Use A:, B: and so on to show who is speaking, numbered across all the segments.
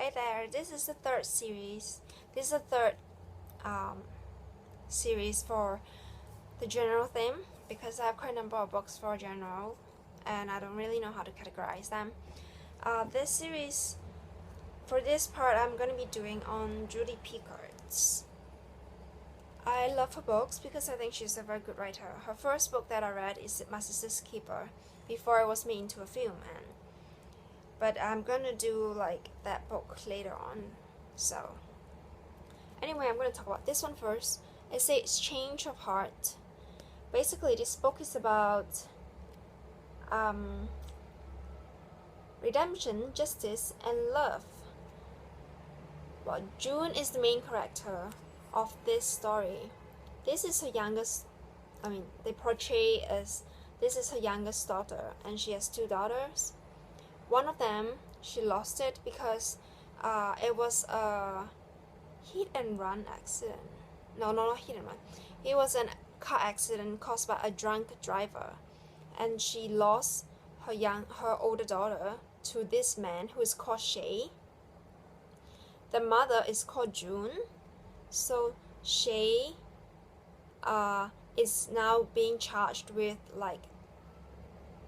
A: Hi there, this is the third series. This is the third series for the general theme because I have quite a number of books for general and I don't really know how to categorize them. This series, for this part, I'm going to be doing on Jodi Picoult. I love her books because I think she's a very good writer. Her first book that I read is My Sister's Keeper before it was made into a film, but I'm gonna do like that book later on. So anyway, I'm gonna talk about this one first. It says Change of Heart. Basically, this book is about redemption, justice, and love. Well, June is the main character of this story. This is her youngest, they portray as this is her youngest daughter, and she has two daughters. One of them, she lost it because it was a hit and run accident. No, not hit and run. It was a car accident caused by a drunk driver, and she lost her older daughter to this man who is called Shay. The mother is called June. So Shay is now being charged with like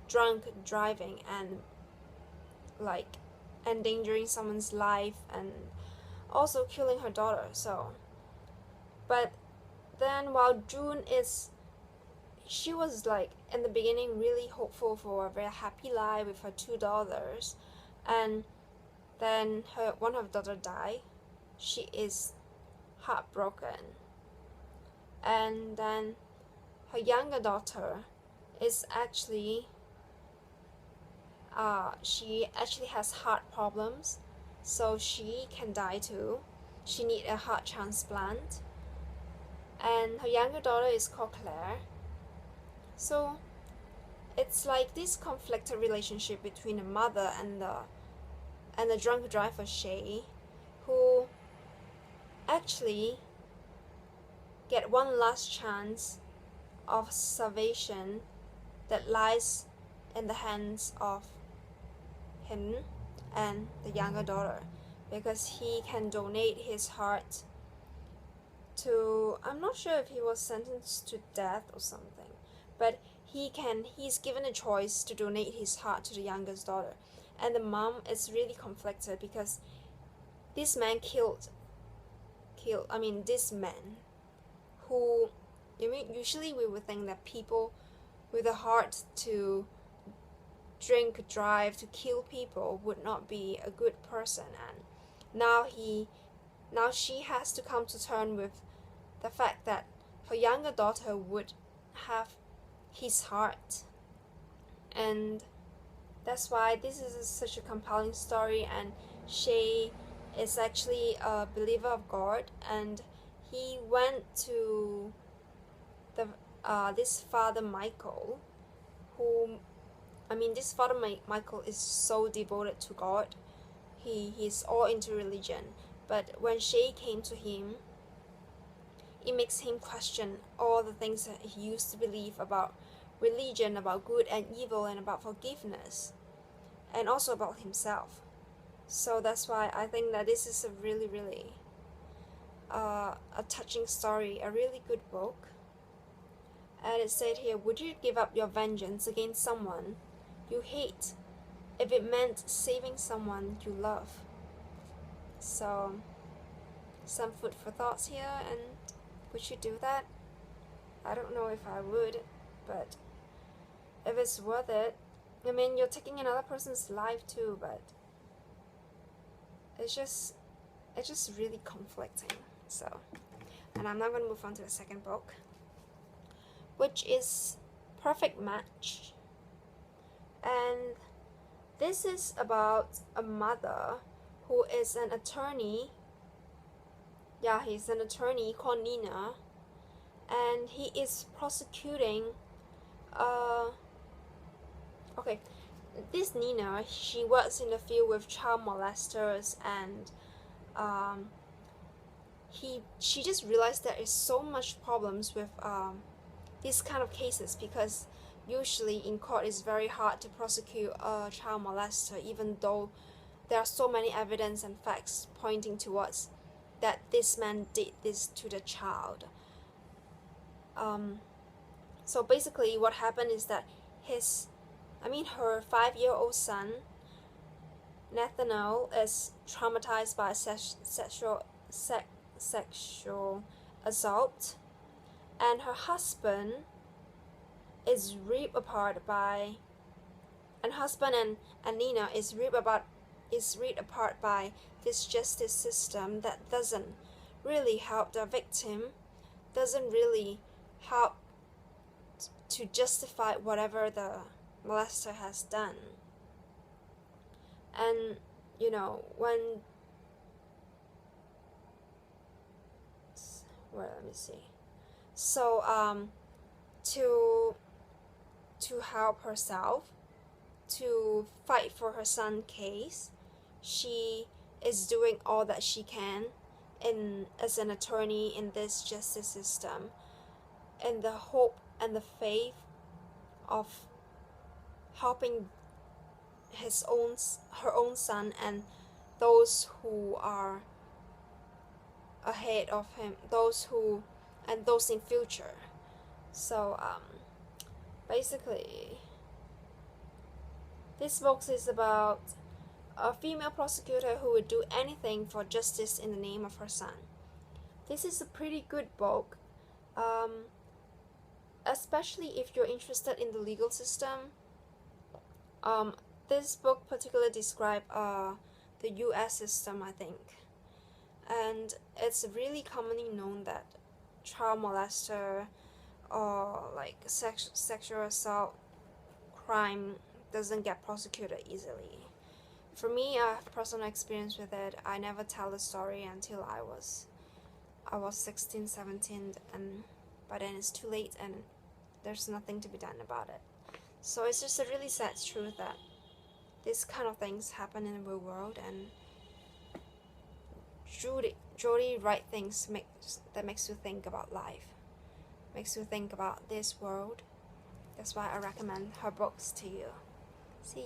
A: drunk driving and like endangering someone's life and also killing her daughter. So, but then while June she was like in the beginning really hopeful for a very happy life with her two daughters, and then one of her daughters died. She is heartbroken, and then her younger daughter is actually she actually has heart problems, so she can die too. She need a heart transplant, and her younger daughter is called Claire. So it's like this conflicted relationship between the mother and the drunk driver Shay, who actually get one last chance of salvation that lies in the hands of him and the younger daughter, because he can donate his heart to, I'm not sure if he was sentenced to death or something, but he's given a choice to donate his heart to the youngest daughter. And the mom is really conflicted because this man this man who, usually we would think that people with a heart to drink, drive, to kill people would not be a good person, and now she has to come to terms with the fact that her younger daughter would have his heart, and that's why this is such a compelling story. And Shay is actually a believer of God, and he went to this Father Michael, this Father Michael is so devoted to God. He's all into religion, but when Shay came to him, it makes him question all the things that he used to believe about religion, about good and evil, and about forgiveness, and also about himself. So that's why I think that this is a really, really a touching story, a really good book. And it said here, would you give up your vengeance against someone you hate if it meant saving someone you love? So some food for thoughts here. And would you do that? I don't know if I would, but if it's worth it, you're taking another person's life too, but it's just really conflicting. So, and I'm now going to move on to the second book, which is Perfect Match. And this is about a mother who is an attorney. Yeah, he's an attorney called Nina, and he is prosecuting this Nina, she works in the field with child molesters, and she just realized there is so much problems with these kind of cases, because usually in court it's very hard to prosecute a child molester, even though there are so many evidence and facts pointing towards that this man did this to the child. So basically what happened is that her 5-year-old son, Nathaniel, is traumatized by sexual assault, and her husband is ripped apart by, and Nina is ripped apart by this justice system that doesn't really help the victim, doesn't really help to justify whatever the molester has done. And let me see. So to help herself, to fight for her son's case, she is doing all that she can as an attorney in this justice system, in the hope and the faith of helping her own son and those who are ahead of him, those in future. So basically this book is about a female prosecutor who would do anything for justice in the name of her son. This is a pretty good book, especially if you're interested in the legal system. This book particularly describes the US system, I think. And it's really commonly known that child molester or like sexual assault crime doesn't get prosecuted easily. For me, I have personal experience with it. I never tell the story until I was 16, 17, and by then it's too late and there's nothing to be done about it. So it's just a really sad truth that these kind of things happen in the real world, and Jodi writes things that makes you think about life, makes you think about this world. That's why I recommend her books to you.